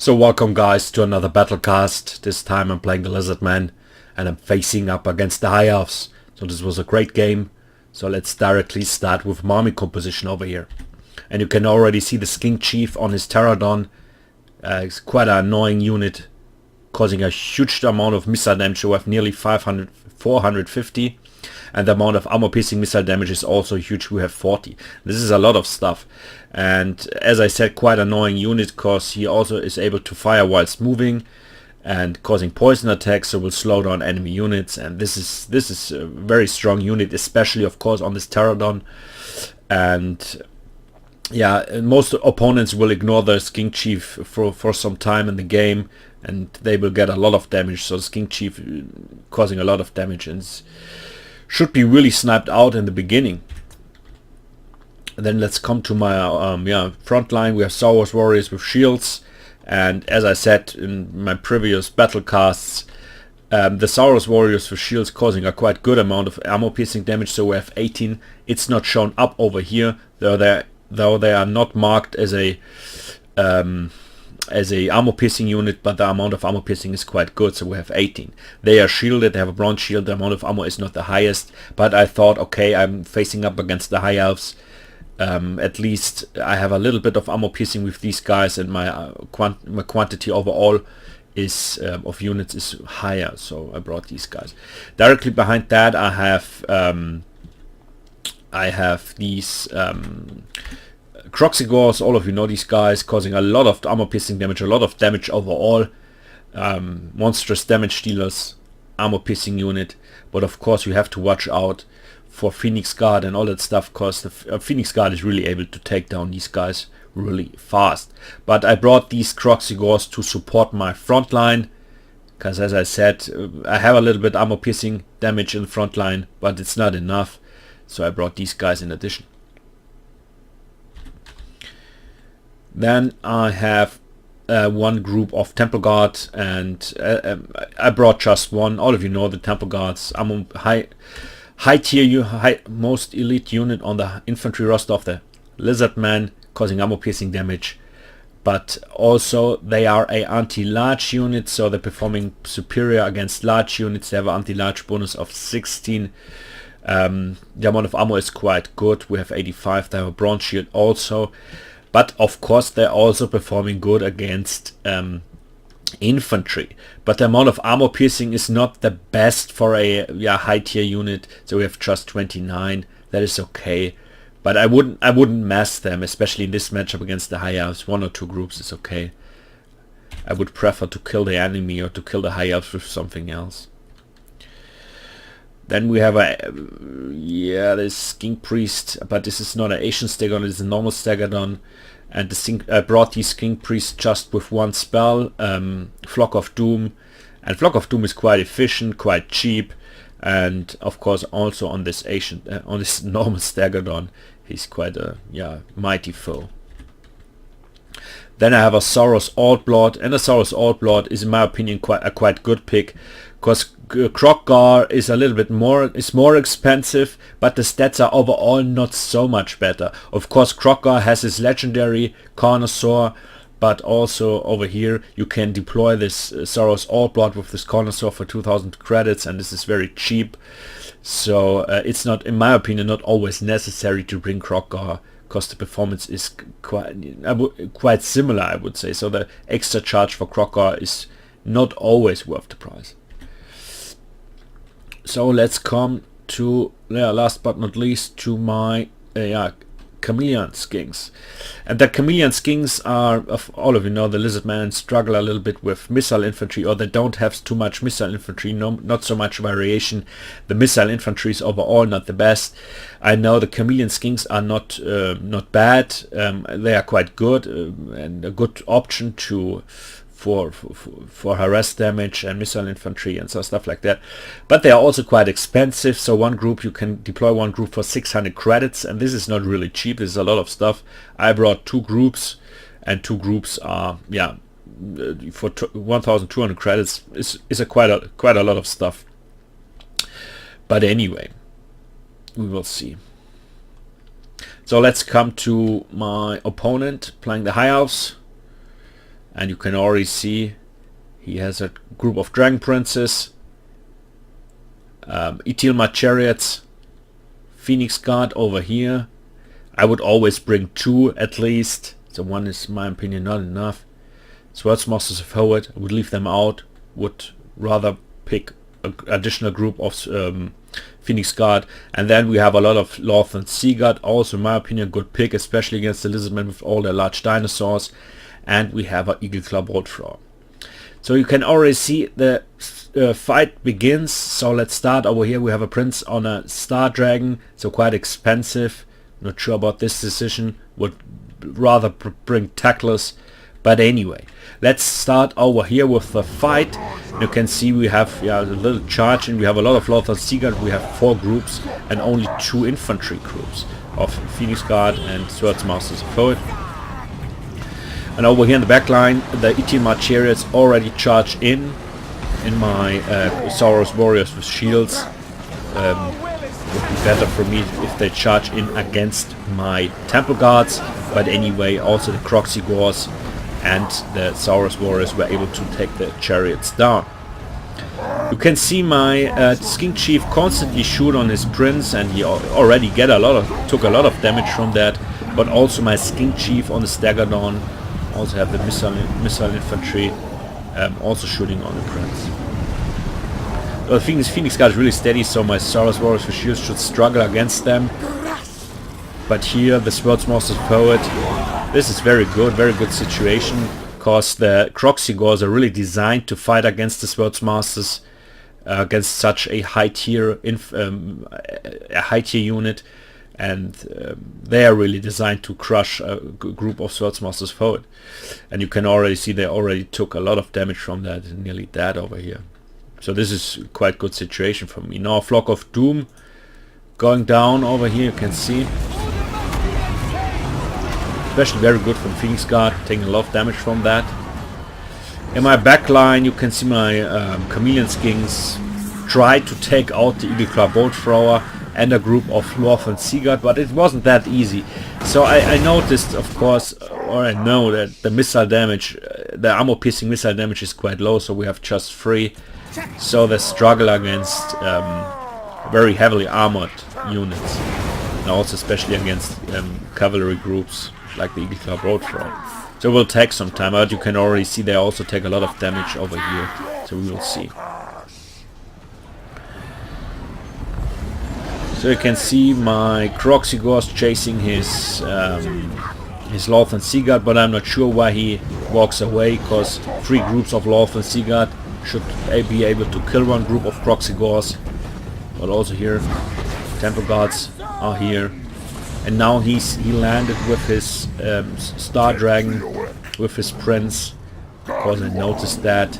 So welcome guys to another battlecast. This time I'm playing the Lizardmen and I'm facing up against the High Elves. So this was a great game. So let's directly start with army composition over here. And you can already see the Skink Chief on his Pterodon. It's quite an annoying unit, causing a huge amount of missile damage. We have nearly 450. And the amount of armor piercing missile damage is also huge. We have 40. This is a lot of stuff. And as I said, quite annoying unit because he also is able to fire whilst moving and causing poison attacks, so will slow down enemy units. And this is a very strong unit, especially of course on this Pterodon. And yeah, most opponents will ignore the Skink Chief for some time in the game, and they will get a lot of damage. So the Skink Chief causing a lot of damage and should be really sniped out in the beginning. And then let's come to my front line. We have Star Wars warriors with shields, and as I said in my previous battle casts, the Star Wars warriors with shields causing a quite good amount of armor piercing damage. So we have 18. It's not shown up over here, though they are not marked as a armor piercing unit, but the amount of armor piercing is quite good, so we have 18. They are shielded, they have a bronze shield, the amount of armor is not the highest, but I thought, okay, I'm facing up against the High Elves, at least I have a little bit of armor piercing with these guys, and my quantity overall is of units is higher, so I brought these guys. Directly behind that I have these Croxigors. All of you know these guys, causing a lot of armor piercing damage, a lot of damage overall. Monstrous damage dealers, armor piercing unit. But of course you have to watch out for Phoenix Guard and all that stuff, because the Phoenix Guard is really able to take down these guys really fast. But I brought these Croxigors to support my front line, because as I said, I have a little bit armor piercing damage in the front line, but it's not enough. So I brought these guys in addition. Then I have one group of Temple Guard, and I brought just one. All of you know the Temple Guards. I'm a high tier, most elite unit on the infantry roster of the Lizardmen, causing armor piercing damage. But also they are a anti-large unit, so they're performing superior against large units. They have an anti-large bonus of 16. The amount of armor is quite good. We have 85. They have a bronze shield also. But of course they're also performing good against infantry. But the amount of armor piercing is not the best for a high tier unit. So we have just 29. That is okay. But I wouldn't mass them, especially in this matchup against the High Elves. 1 or 2 groups is okay. I would prefer to kill the enemy or to kill the High Elves with something else. Then we have this Skink Priest, but this is not an Asian Stegodon, it's a normal Stegodon. And I brought these Skink Priest just with one spell, Flock of Doom. And Flock of Doom is quite efficient, quite cheap, and of course also on this normal Stegodon, he's quite a mighty foe. Then I have a Saurus Altblood, and a Saurus Altblood is in my opinion a quite good pick, because Crockgar is a little bit more expensive, but the stats are overall not so much better. Of course Crockgar has his legendary Carnosaur, but also over here you can deploy this Saurus Altblood with this Carnosaur for 2000 credits, and this is very cheap. So it's not, in my opinion, not always necessary to bring Crockgar, because the performance is quite similar, I would say. So the extra charge for Crockgar is not always worth the price. So let's come to, last but not least, to my Chameleon Skinks. And the Chameleon Skinks are, all of you know, the Lizardmen struggle a little bit with missile infantry, or they don't have too much missile infantry, not so much variation. The missile infantry is overall not the best. I know the Chameleon Skinks are not bad. They are quite good and a good option for harass damage and missile infantry and stuff like that, but they are also quite expensive. So one group, you can deploy one group for 600 credits, and this is not really cheap. This is a lot of stuff. I brought 2 groups, and 2 groups are for 1200 credits is quite a lot of stuff. But anyway, we will see. So let's come to my opponent playing the High Elves. And you can already see he has a group of Dragon Princes, Etilma Chariots, Phoenix Guard over here. I would always bring 2 at least, so 1 is in my opinion not enough. Swordsmasters of Howard, I would leave them out, would rather pick an additional group of Phoenix Guard. And then we have a lot of Lorthan Sea Guard, also in my opinion good pick, especially against the Lizardmen with all their large dinosaurs. And we have an Eagle Claw Bolt Thrower. So you can already see the fight begins. So let's start over here. We have a prince on a Star Dragon, so quite expensive. Not sure about this decision, would rather bring Tacklers. But anyway, let's start over here with the fight. You can see we have a little charge, and we have a lot of Lorthan Sea Guard. We have 4 groups and only 2 infantry groups of Phoenix Guard and Swordsmasters of Howard. And over here in the back line, the Etilma Chariots already charge in my Saurus Warriors with shields. Would be better for me if they charge in against my Temple Guards, but anyway, also the Croxigors and the Saurus Warriors were able to take the chariots down. You can see my Skink Chief constantly shoot on his prince, and he already took a lot of damage from that. But also my Skink Chief on the Staggerdawn, also have the missile infantry, also shooting on the prince. The thing is, Phoenix Guard is really steady, so my Saurus Warriors with shields should struggle against them. But here the Swordsmasters Poet, this is very good situation, because the Croxigors are really designed to fight against the Swordsmasters, against such a high tier unit, and they are really designed to crush a group of Swordsmasters forward. And you can already see they already took a lot of damage from that, nearly dead over here. So this is quite good situation for me. Now Flock of Doom going down over here, you can see. Especially very good from Phoenix Guard, taking a lot of damage from that. In my back line you can see my Chameleon Skinks try to take out the Eagle Claw Bolt Thrower and a group of Lorthan Sea Guard, but it wasn't that easy. So I noticed, of course, or I know that the missile damage, the armor piercing missile damage is quite low, so we have just 3. So the struggle against very heavily armored units, and also especially against cavalry groups like the Eagle Claw Bolt Thrower. So it will take some time, but you can already see they also take a lot of damage over here, so we will see. So you can see my Croxigors chasing his Lorthan Sea Guard, but I'm not sure why he walks away, because 3 groups of Lorthan Sea Guard should be able to kill 1 group of Croxigors. But also here, Temple Guards are here. And now he landed with his Star Dragon, with his Prince, because I noticed that.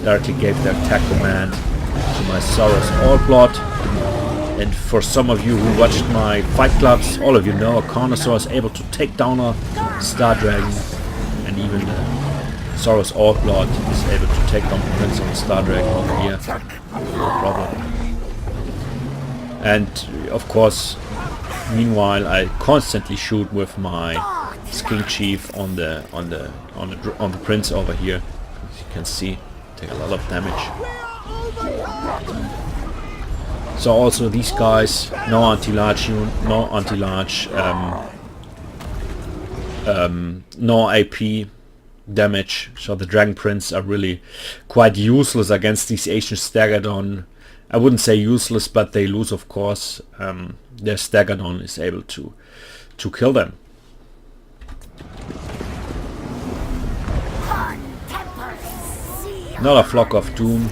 Directly gave the attack command to my Saurus Allblood. And for some of you who watched my Fight Clubs, all of you know a Carnosaur is able to take down a Star Dragon, and even the Saurus Allblood is able to take down the Prince of the Star Dragon over here. No problem. And of course, meanwhile, I constantly shoot with my Skink Chief on the Prince over here. As you can see, take a lot of damage. So also these guys, no anti-large, no AP damage. So the Dragon Prince are really quite useless against these ancient Staggerdawn. I wouldn't say useless, but they lose, of course. Their Staggerdawn is able to kill them. Not a Flock of Doom,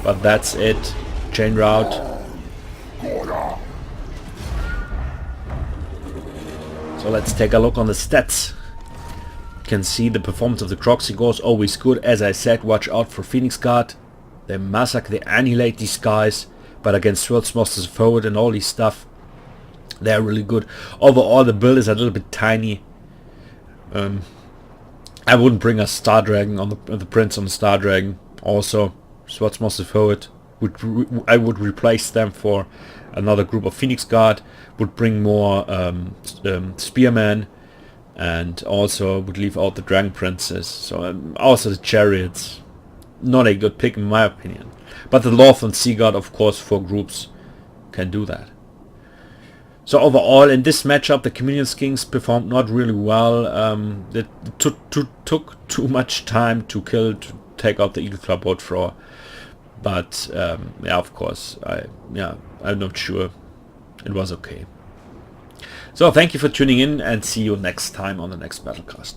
but that's it. Chain route. So let's take a look on the stats. You can see the performance of the Croxigors always good. As I said, watch out for Phoenix Guard. They massacre, they annihilate these guys. But against Swordsmasters forward and all these stuff, they're really good. Overall, the build is a little bit tiny. I wouldn't bring a Star Dragon on the Prince on the Star Dragon. Also, Swordsmasters forward, I would replace them for another group of Phoenix Guard. Would bring more Spearmen, and also would leave out the Dragon Princess. So also the Chariots, not a good pick in my opinion. But the Lothern Sea God, of course, for groups can do that. So overall, in this matchup, the Chameleon Kings performed not really well. It took too much time to kill, to take out the Eagle Club boat thrower. But yeah, of course, I'm not sure. It was okay. So thank you for tuning in, and see you next time on the next Battlecast.